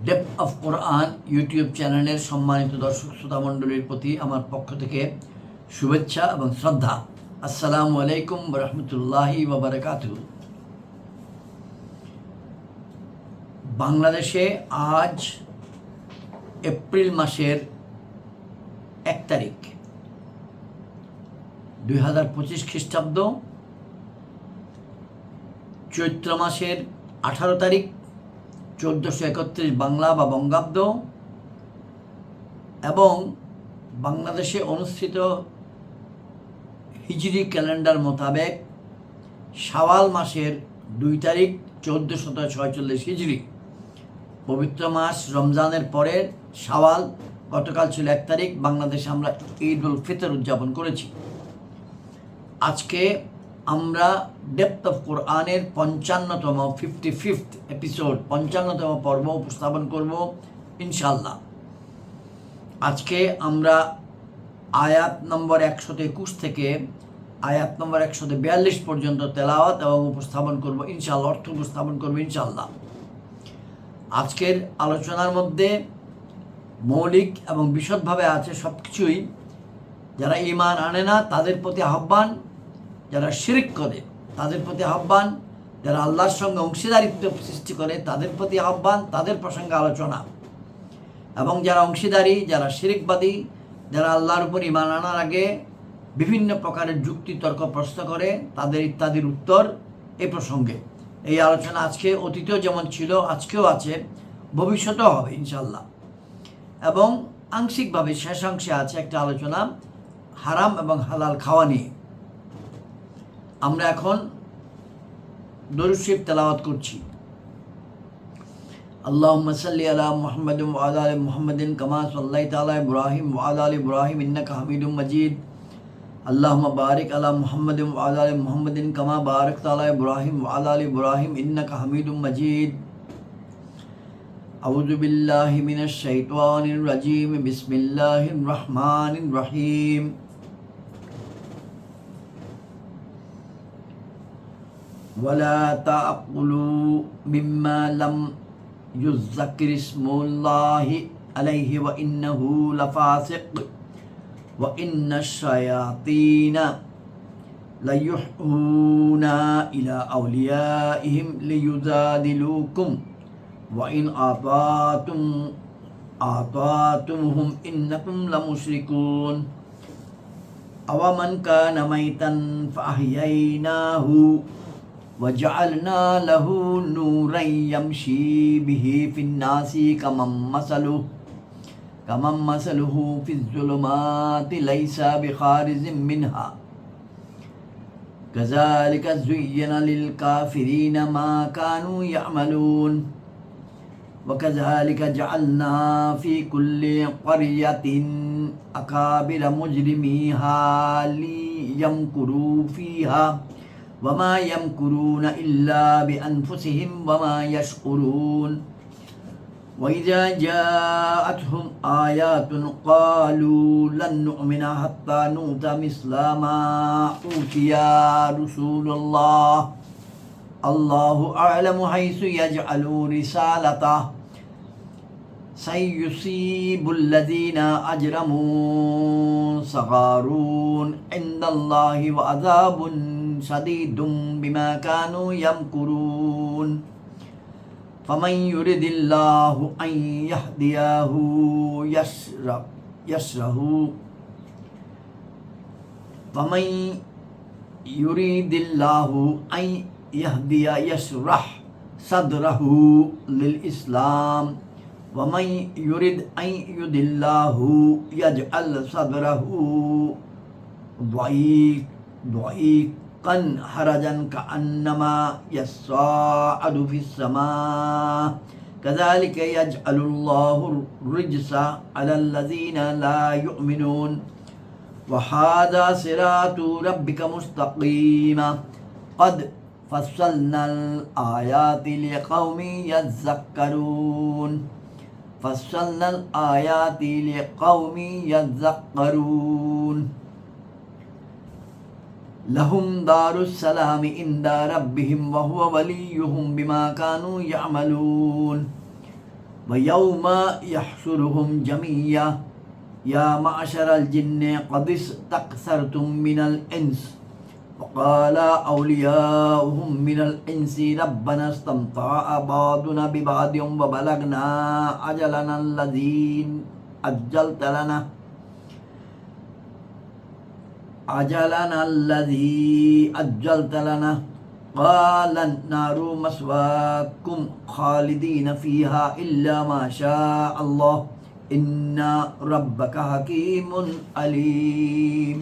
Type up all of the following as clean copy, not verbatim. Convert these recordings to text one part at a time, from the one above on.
Depth of Quran YouTube চ্যানেলের সম্মানিত দর্শক শ্রোতা মণ্ডলীর প্রতি আমার পক্ষ থেকে শুভেচ্ছা এবং শ্রদ্ধা। আসসালামু আলাইকুম রহমতুল্লাহি ওয়াবারাকাতুহু। বাংলাদেশে আজ এপ্রিল মাসের 1 তারিখ 2025 খ্রিস্টাব্দ, চৈত্র মাসের 18 তারিখ 1431 বাংলা বা বঙ্গাব্দ এবং বাংলাদেশে অনুষ্ঠিত হিজরি ক্যালেন্ডার মোতাবেক শাওয়াল মাসের 2 তারিখ 1446 হিজরি। পবিত্র মাস রমজানের পরের শাওয়াল গতকাল ছিল 1 তারিখ। বাংলাদেশে আমরা ঈদ উল ফিতর উদযাপন করেছি। আজকে আমরা ডেপথ অফ কোরআনের 55তম এপিসোড 55তম পর্ব উপস্থাপন করব ইনশাল্লাহ। আজকে আমরা আয়াত নম্বর 121 থেকে আয়াত নম্বর 142 পর্যন্ত তেলাওয়াত এবং উপস্থাপন করব ইনশাল্লাহ, অর্থ উপস্থাপন করব ইনশাল্লাহ। আজকের আলোচনার মধ্যে মৌলিক এবং বিশদভাবে আছে সব কিছুই। যারা ঈমান আনে না তাদের প্রতি আহ্বান, যারা শিরক করে তাদের প্রতি আহ্বান, যারা আল্লাহর সঙ্গে অংশীদারিত্ব সৃষ্টি করে তাদের প্রতি আহ্বান, তাদের প্রসঙ্গে আলোচনা, এবং যারা অংশীদারি, যারা শিরকবাদী, যারা আল্লাহর উপর ঈমান আনার আগে বিভিন্ন প্রকারের যুক্তি তর্ক প্রশ্ন করে তাদের ইত্যাদির উত্তর এই প্রসঙ্গে এই আলোচনা। আজকে অতীতেও যেমন ছিল আজকেও আছে, ভবিষ্যতেও হবে ইনশাল্লাহ। এবং আংশিকভাবে শেষ অংশে আছে একটা আলোচনা হারাম এবং হালাল খাওয়া নিয়ে। আমরা এখন দরুদ শরীফ তেলাওয়াত করছি। আল্লাহুম্মা সাল্লি আলা মুহাম্মাদিন ওয়া আলা আলি মুহাম্মাদিন কামা সাল্লাইতা আলা ইব্রাহিম ওয়া আলা আলি ইব্রাহিম ইন্নাকা হামিদুম মাজিদ। আল্লাহুম্মা বারিক আলা মুহাম্মাদিন ওয়া আলা আলি মুহাম্মাদিন কামা বারাকতা আলা ইব্রাহিম ওয়া আলা আলি ইব্রাহিম ইন্নাকা হামিদুম মাজিদ। আউযু বিল্লাহি মিনাশ শাইতানির রাজীম। বিসমিল্লাহির রহমানির রহিম। ولا تأكلوا مما لم يذكر اسم الله عليه وإنه لفاسق وإن الشياطين ليوحون إلى أوليائهم ليجادلوكم وإن أطعتموهم إنكم لمشركون أومن كان ميتا فأحييناه وجعلنا له نورا يمشي به في الناس كمن مثله في الظلمات ليس بخارج منها كذلك زين للكافرين ما كانوا يعملون وكذلك جعلنا في كل قرية أكابر مجرميها ليمكروا فيها وما يمكرون إلا بأنفسهم وما يشعرون وإذا جاءتهم آيات قالوا لن نؤمن حتى نؤتى مثل ما أوتي رسول الله الله أعلم حيث يجعل رسالته سيصيب الذين أجرموا صغار عند الله وعذاب شديد بما كانوا يمكرون فمن يرد الله أن يهديه فمن يريد الله أن يشرح صدره للإسلام ومن يريد أن يضله يجعل صدره ضيقا حرجا كأنما يصعد في السماء كذلك يجعل الله الرجس على الذين لا يؤمنون وهذا صراط ربك مستقيما قد فصلنا الآيات لقوم يذكرون فصلنا الآيات لقوم يذكرون لهم دار السلام عند ربهم وهو وليهم بما كانوا يعملون ويوم يحشرهم جميعا يا معشر الجن قد استكثرتم من الإنس وقال أولياؤهم من الإنس ربنا استمتع بعضنا ببعض وبلغنا أجلنا الذي أجلت لنا قال النار مسواكم خالدين فيها إلا ما شاء الله إن ربك حكيم عليم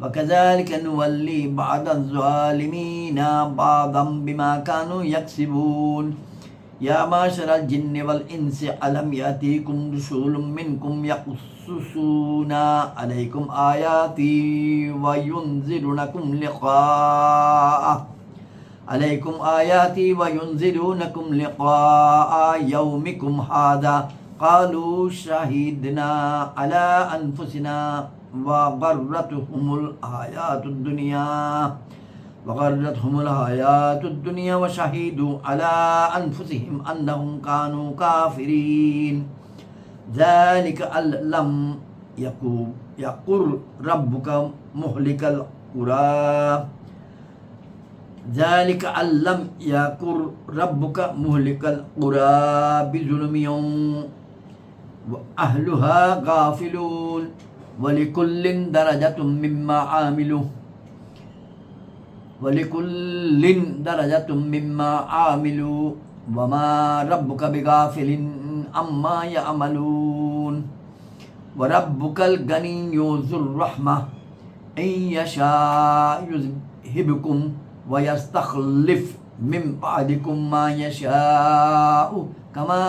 وكذلك نولي بعض الظالمين بعضا بما كانوا يكسبون يا معشر الجن والإنس ألم يأتيكم رسول منكم يقصصون عليكم آياتي وينذرونكم لقاء يومكم هذا قالوا شهدنا على أنفسنا وغرتهم الحياة الدنيا وشهدوا على أنفسهم أنهم كانوا كافرين ذلك أن لم يقر ربك مهلك القرى بظلم وأهلها غافلون ولكل درجة مما عاملوا وما ربك بغافل عما يعملون وربك الغني ذو الرحمة إن يشاء يذهبكم ويستخلف من بعدكم ما يشاء كما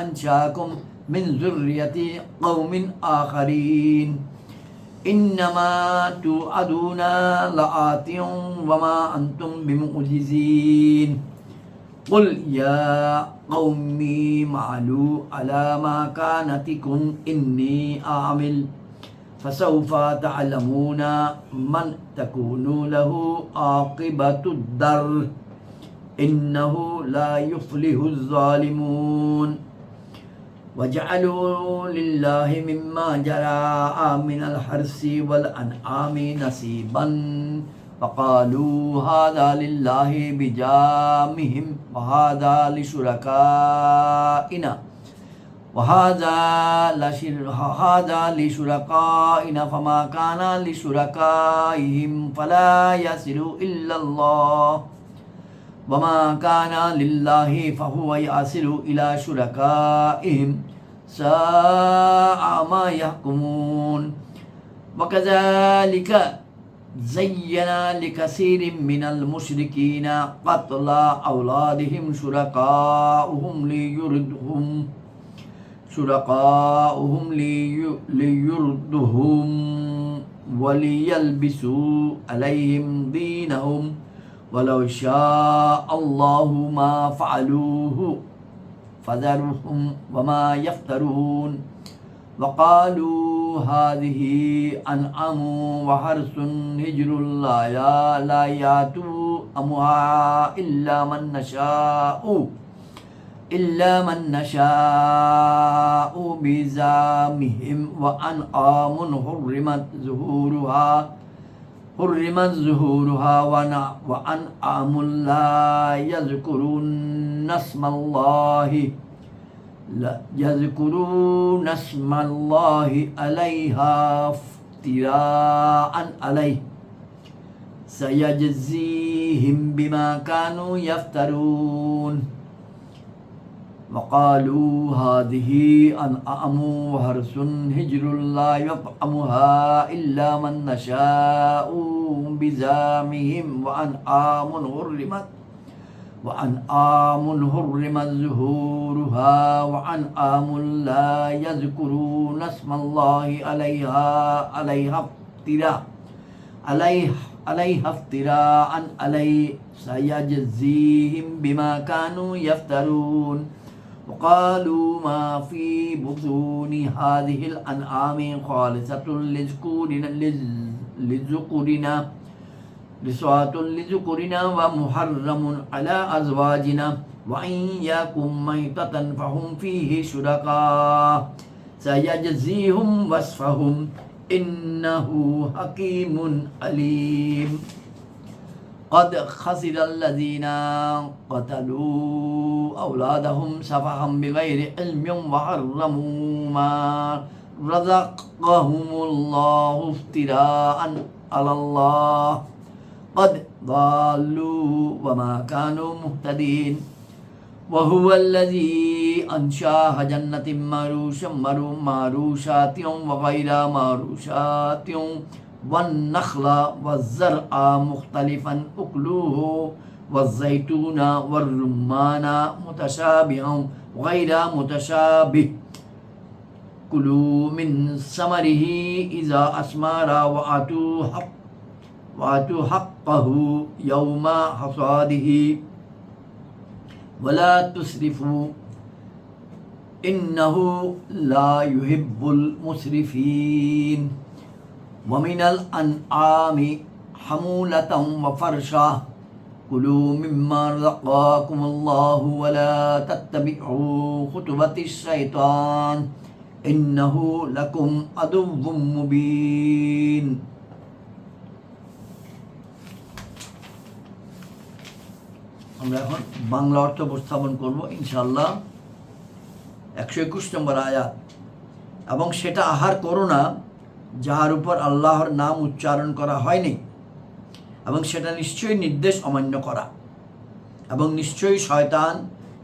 أنشأكم من ذرية قوم آخرين إنما توعدون لآت وما أنتم بمعجزين قل يا قوم اعملوا على مكانتكم إني أعمل فسوف تعلمون من تكون له عاقبة الدار إنه لا يفلح الظالمون وجعلوا لله مما جرى من الحرث والأنعام نصيبا فقالوا هذا لله بجامهم وهذا لشركائنا فما كان لشركائهم فلا يصل إلا الله وما كان لله فهو يصل إلى شركائهم ساء ما يحكمون وكذلك زين لكثير من المشركين قتل أولادهم شركاؤهم ليردهم وليلبسوا عليهم دينهم ولو شاء الله ما فعلوه فذرهم وما يفترون وقالوا هذه أنعام وحرث هجر لا يأتوها إلا من نشاء بزعمهم وأنعام حرمت ظهورها وأنعام لا يذكرون اسم الله عليها افتراء عليه سيجزيهم بما كانوا يفترون وقالوا هذه أنعام وحرث هجر لا يطعمها إلا من نشاء بزعمهم وأنعام حرمت ظهورها وأنعام لا يذكرون اسم الله عليها افتراء عليه سيجزيهم بما كانوا يفترون وقالوا ما في بطون هذه الأنعام خالصة لذكورنا ومحرم على أزواجنا وإن يكن ميتة فهم فيه شركاء سيجزيهم وصفهم إنه حكيم عليم قد خسر الذين قتلوا أولادهم سفها بغير علم وحرموا ما رزقهم الله افتراء على الله قد ضلوا وما كانوا مهتدين وهو الذي أنشأ جنة معروشات وغير معروشات والنخل والزرع مختلفا أكله والزيتون والرمان متشابها وغير متشابه كلوا من ثمره إذا أثمر وآتوا حقه يوم حصاده ولا تسرفوا إنه لا يحب المسرفين ومن الأنعام حمولة وفرشا كلوا مما رزقكم الله ولا تتبعوا خطوات الشيطان إنه لكم عدو مبين আমরা এখন বাংলা অর্থ উপস্থাপন করব ইনশাআল্লাহ। 121 নম্বর আয়াত। এবং সেটা আহার করো না যাহার উপর আল্লাহর নাম উচ্চারণ করা হয়নি, এবং সেটা নিশ্চয়ই নির্দেশ অমান্য করা, এবং নিশ্চয়ই শয়তান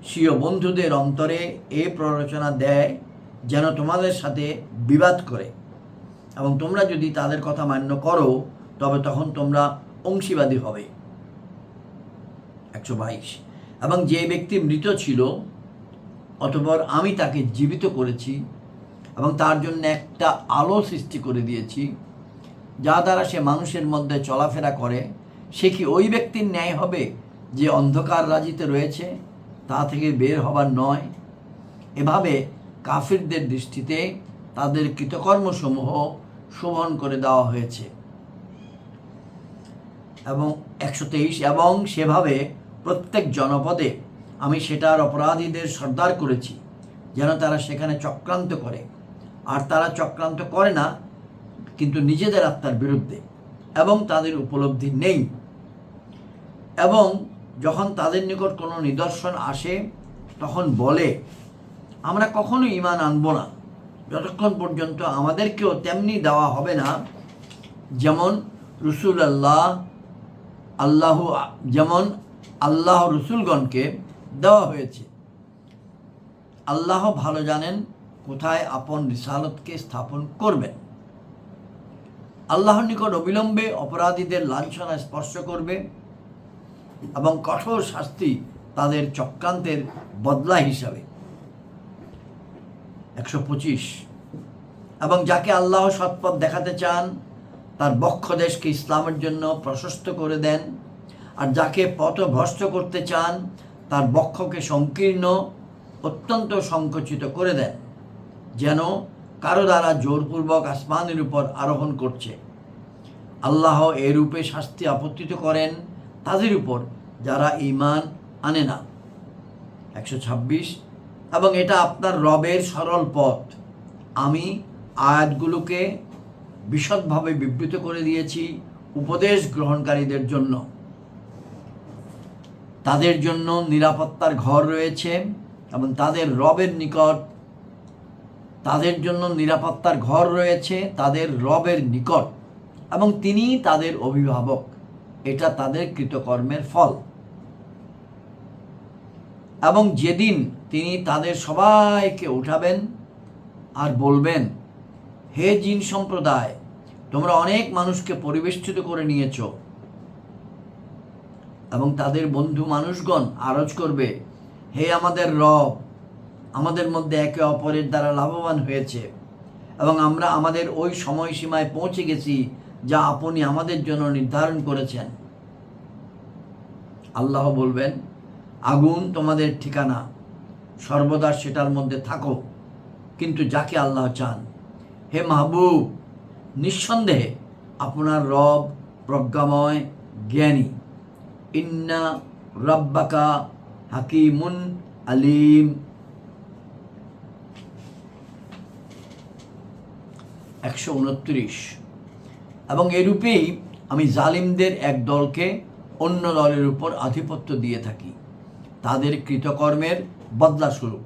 স্বীয় বন্ধুদের অন্তরে এ প্ররোচনা দেয় যেন তোমাদের সাথে বিবাদ করে, এবং তোমরা যদি তাদের কথা মান্য করো তবে তখন তোমরা অংশীবাদী হবে। 122। এবং যে ব্যক্তি মৃত ছিল অতঃপর আমি তাকে জীবিত করেছি এবং তার জন্য একটা আলো সৃষ্টি করে দিয়েছি যা দ্বারা সে মানুষের মধ্যে চলাফেরা করে, সে কি ওই ব্যক্তির ন্যায় হবে যে অন্ধকার রাজিতে রয়েছে, তা থেকে বের হবার নয়? এভাবে কাফিরদের দৃষ্টিতে তাদের কৃতকর্মসমূহ শোভন করে দেওয়া হয়েছে। এবং 123। এবং সেভাবে প্রত্যেক জনপদে আমি সেটার অপরাধীদের সর্দার করেছি যেন তারা সেখানে চক্রান্ত করে, আর তারা চক্রান্ত করে না কিন্তু নিজেদের আত্মার বিরুদ্ধে, এবং তাদের উপলব্ধি নেই। এবং যখন তাদের নিকট কোনো নিদর্শন আসে তখন বলে আমরা কখনো ঈমান আনব না যতক্ষণ পর্যন্ত আমাদেরকেও তেমনি দেওয়া হবে না যেমন আল্লাহ রসুলগণকে দেওয়া হয়েছে। আল্লাহ ভালো জানেন কোথায় আপন রিসালতকে স্থাপন করবেন। আল্লাহর নিকট অবিলম্বে অপরাধীদের লাঞ্ছনা স্পর্শ করবে এবং কঠোর শাস্তি তাদের চক্রান্তের বদলা হিসাবে। 125। এবং যাকে আল্লাহ সৎপথ দেখাতে চান তার বক্ষদেশকে ইসলামের জন্য প্রশস্ত করে দেন, আর যাকে পথভ্রষ্ট করতে চান তার বক্ষকে সংকীর্ণ অত্যন্ত সংকুচিত করে দেন, যেন কারো দ্বারা জোরপূর্বক আসমানের উপর আরোহণ করছে। আল্লাহ এ রূপে শাস্তি আপত্তিত করেন তাদের উপর যারা ঈমান আনে না। 126। এবং এটা আপনার রবের সরল পথ, আমি আয়াতগুলোকে বিশদভাবে বিবৃত করে দিয়েছি উপদেশ গ্রহণকারীদের জন্য। তাদের জন্য নিরাপত্তার ঘর রয়েছে এবং তাদের রবের নিকট তাদের রবের নিকট, এবং তিনি তাদের অভিভাবক। এটা তাদের কৃতকর্মের ফল। এবং যেদিন তিনি তাদের সবাইকে উঠাবেন আর বলবেন, হে জিন সম্প্রদায়, তোমরা অনেক মানুষকে পরিবেষ্টিত করে নিয়েছ। এবং তাদের বন্ধু মানুষগণ আরজ করবে, হে আমাদের রব, আমাদের মধ্যে একে অপরের দ্বারা লাভবান হয়েছে এবং আমরা আমাদের ওই সময়সীমায় পৌঁছে গেছি যা আপনি আমাদের জন্য নির্ধারণ করেছেন। আল্লাহ বলবেন, আগুন তোমাদের ঠিকানা, সর্বদা সেটার মধ্যে থাকো, কিন্তু যাকে আল্লাহ চান। হে মাহবুব, নিঃসন্দেহে আপনার রব প্রজ্ঞাময়, জ্ঞানী। ইন্না রাব্বাকা হাকিমুন আলিম। 129। এবং এরূপেই আমি জালিমদের এক দলকে অন্য দলের উপর আধিপত্য দিয়ে থাকি তাদের কৃতকর্মের বদলাস্বরূপ।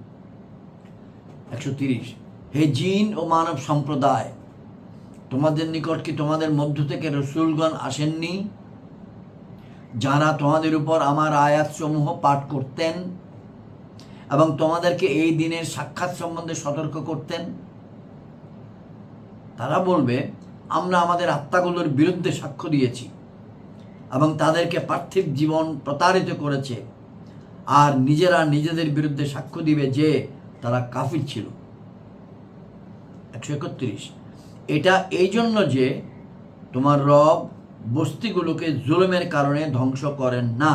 130। হে জিন ও মানব সম্প্রদায়, তোমাদের নিকট কি তোমাদের মধ্য থেকে রসূলগণ আসেননি, যারা তোমাদের উপর আমার আয়াতসমূহ পাঠ করতেন এবং তোমাদেরকে এই দিনের সাক্ষাৎ সম্বন্ধে সতর্ক করতেন? তারা বলবে, আমরা আমাদের আত্মাগুলোর বিরুদ্ধে সাক্ষ্য দিয়েছি এবং তাদেরকে পার্থিব জীবন প্রতারিত করেছে, আর নিজেরা নিজেদের বিরুদ্ধে সাক্ষ্য দিবে যে তারা কাফির ছিল। 131। এটা এই জন্য যে তোমার রব বস্তিগুলোকে জুলুমের কারণে ধ্বংস করেন না,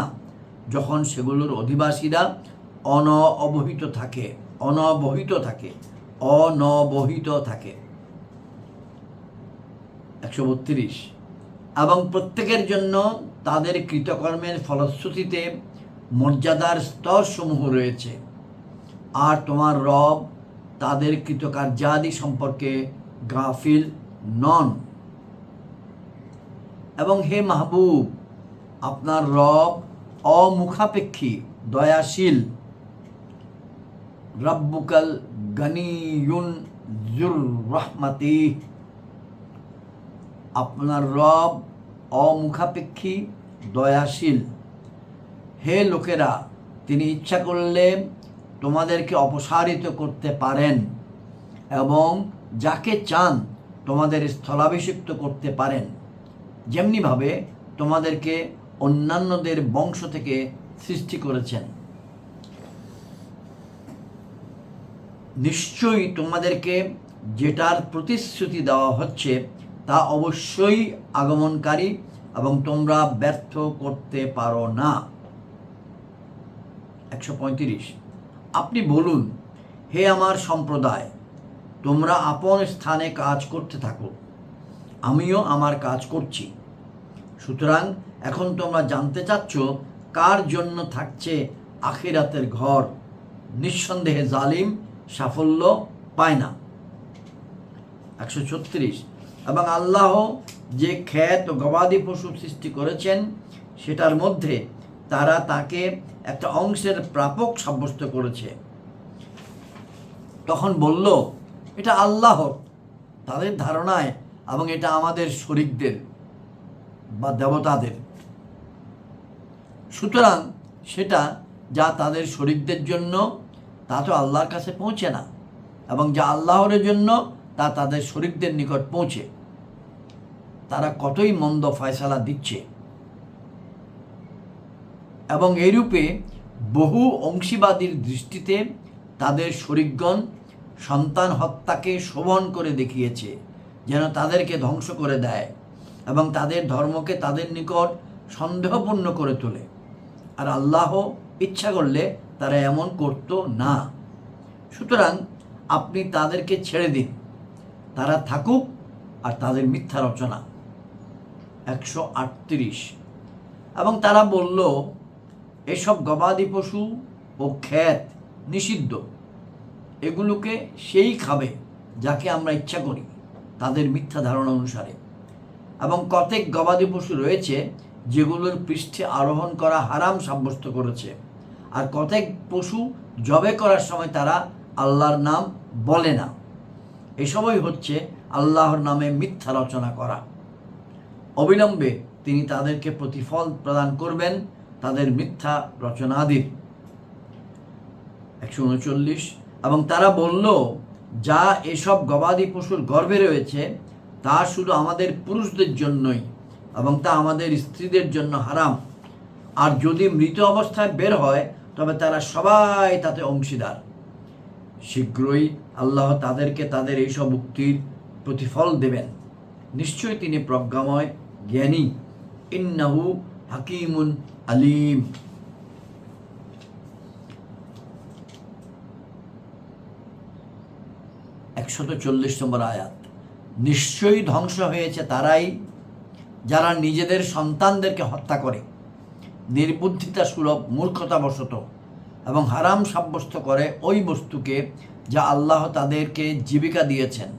যখন সেগুলোর অধিবাসীরা অনবহিত থাকে। 132। এবং প্রত্যেকের জন্য তাদের কৃতকর্মের ফলশ্রুতিতে মর্যাদার স্তরসমূহ রয়েছে, আর তোমার রব তাদের কৃতকার্যাদি সম্পর্কে গাফিল নন। এবং হে মাহবুব, আপনার রব অমুখাপেক্ষী, দয়াশীল। রব্বুকাল গনিয়ুন যুর রহমাতি। আপনার রব অমুখাপেক্ষী, দয়াশীল। হে লোকেরা, তিনি ইচ্ছা করলে তোমাদেরকে অপসারিত করতে পারেন এবং যাকে চান তোমাদের স্থলাভিষিক্ত করতে পারেন, যেমনিভাবে তোমাদেরকে অন্যান্যদের বংশ থেকে সৃষ্টি করেছেন। নিশ্চয়ই তোমাদেরকে যেটার প্রতিশ্রুতি দেওয়া হচ্ছে তা অবশ্যই আগমনকারী এবং তোমরা ব্যর্থ করতে পারো না। 135। আপনি বলুন, হে আমার সম্প্রদায়, তোমরা আপন স্থানে কাজ করতে থাকো, আমিও আমার কাজ করছি। সুতরাং এখন তোমরা জানতে চাচ্ছ কার জন্য থাকছে আখিরাতের ঘর। নিঃসন্দেহে জালিম সাফল্য পায় না। 136। এবং আল্লাহ যে ক্ষেত ও গবাদি পশু সৃষ্টি করেছেন সেটার মধ্যে তারা তাকে একটা অংশের প্রাপক সাব্যস্ত করেছে। তখন বলল, এটা আল্লাহর, তাদের ধারণায়, এবং এটা আমাদের শরীকদের বা দেবতাদের। সুতরাং সেটা যা তাদের শরীকদের জন্য তা তো আল্লাহর কাছে পৌঁছে না, এবং যা আল্লাহর জন্য তা তাদের শরীকদের নিকট পৌঁছে। তারা কতই মন্দ ফয়সালা দিচ্ছে। এবং এইরূপে বহু অংশীবাদীর দৃষ্টিতে তাদের শরীকগণ সন্তান হত্যাকে শোভন করে দেখিয়েছে, যেন তাদেরকে ধ্বংস করে দেয় এবং তাদের ধর্মকে তাদের নিকট সন্দেহপূর্ণ করে তোলে। আর আল্লাহ ইচ্ছা করলে তারা এমন করত না। সুতরাং আপনি তাদেরকে ছেড়ে দিন, তারা থাকুক আর তাদের মিথ্যা রচনা। 138। এবং তারা বলল, এসব গবাদি পশু ও ক্ষেত নিষিদ্ধ, এগুলোকে সেই খাবে যাকে আমরা ইচ্ছা করি, তাদের মিথ্যা ধারণা অনুসারে। এবং কতক গবাদি পশু রয়েছে যেগুলোর পৃষ্ঠে আরোহণ করা হারাম সাব্যস্ত করেছে, আর কতক পশু জবে করার সময় তারা আল্লাহর নাম বলে না। এসবই হচ্ছে আল্লাহর নামে মিথ্যা রচনা করা। অবিলম্বে তিনি তাদেরকে প্রতিফল প্রদান করবেন তাদের মিথ্যা রচনাদির। 139। এবং তারা বলল, যা এসব গবাদি পশুর গর্ভে রয়েছে তা শুধু আমাদের পুরুষদের জন্যই, এবং তা আমাদের স্ত্রীদের জন্য হারাম, আর যদি মৃত অবস্থায় বের হয় তবে তারা সবাই তাতে অংশীদার। শীঘ্রই আল্লাহ তাদেরকে তাদের এইসব উক্তির প্রতিফল দেবেন। নিশ্চয়ই তিনি প্রজ্ঞাময়, জ্ঞানী। ইন্নাহু হাকিমুন আলিম। 140 নম্বর আয়াত। নিশ্চয়ই ধ্বংস হয়েছে তারাই যারা নিজেদের সন্তানদেরকে হত্যা করে নির্বুদ্ধিতা সুলভ মূর্খতাবশত এবং হারাম সাব্যস্ত করে ওই বস্তুকে যা আল্লাহ তাদেরকে জীবিকা দিয়েছেন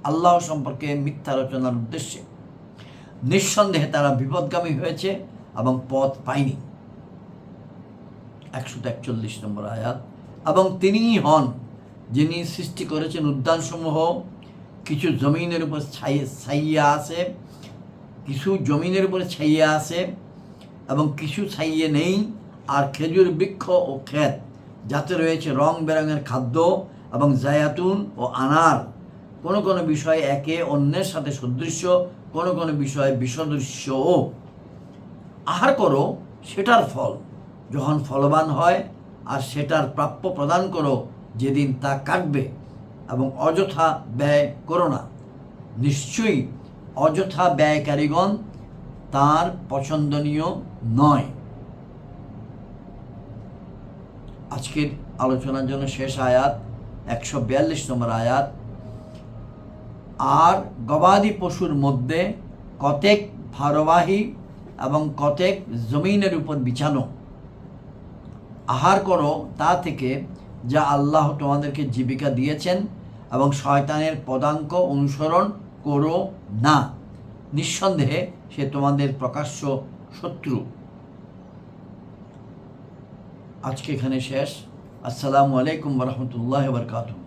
আল্লাহ সম্পর্কে মিথ্যা রচনার উদ্দেশ্যে। নিঃসন্দেহে তারা বিপদগামী হয়েছে এবং পথ পায়নি। 141 নম্বর আয়াত। এবং তিনিই হন যিনি সৃষ্টি করেছেন উদ্যানসমূহ, কিছু জমিনের উপর ছাইয়া আছে, কিছু জমিনের উপরে ছাইয়া আছে এবং কিছু ছাইয়ে নেই, আর খেজুর বৃক্ষ ও ক্ষেত যাতে রয়েছে রং বেরঙের খাদ্য এবং জায়াতুন ও আনার, কোনো কোনো বিষয় একে অন্যের সাথে সদৃশ্য, কোনো কোনো বিষয় বিসদৃশ্যও। আহার করো সেটার ফল যখন ফলবান হয়, আর সেটার প্রাপ্য প্রদান করো যেদিন তা কাটবে, এবং অযথা ব্যয় করো না। নিশ্চয়ই অযথা ব্যয়কারীগণ তার পছন্দনীয় নয়। আজকের আলোচনার জন্য শেষ আয়াত 142 নম্বর আয়াত। আর গবাদি পশুর মধ্যে কতেক ভারবাহী এবং কতেক জমিনের উপর বিছানো। আহার করো তা থেকে যা আল্লাহ তোমাদেরকে জীবিকা দিয়েছেন, এবং শয়তানের পদাঙ্ক অনুসরণ করো না, নিঃসন্দেহে সে তোমাদের প্রকাশ্য শত্রু। আজকে এখানে শেষ। আসসালামু আলাইকুম ওয়া রাহমাতুল্লাহি ওয়া বারাকাতুহু।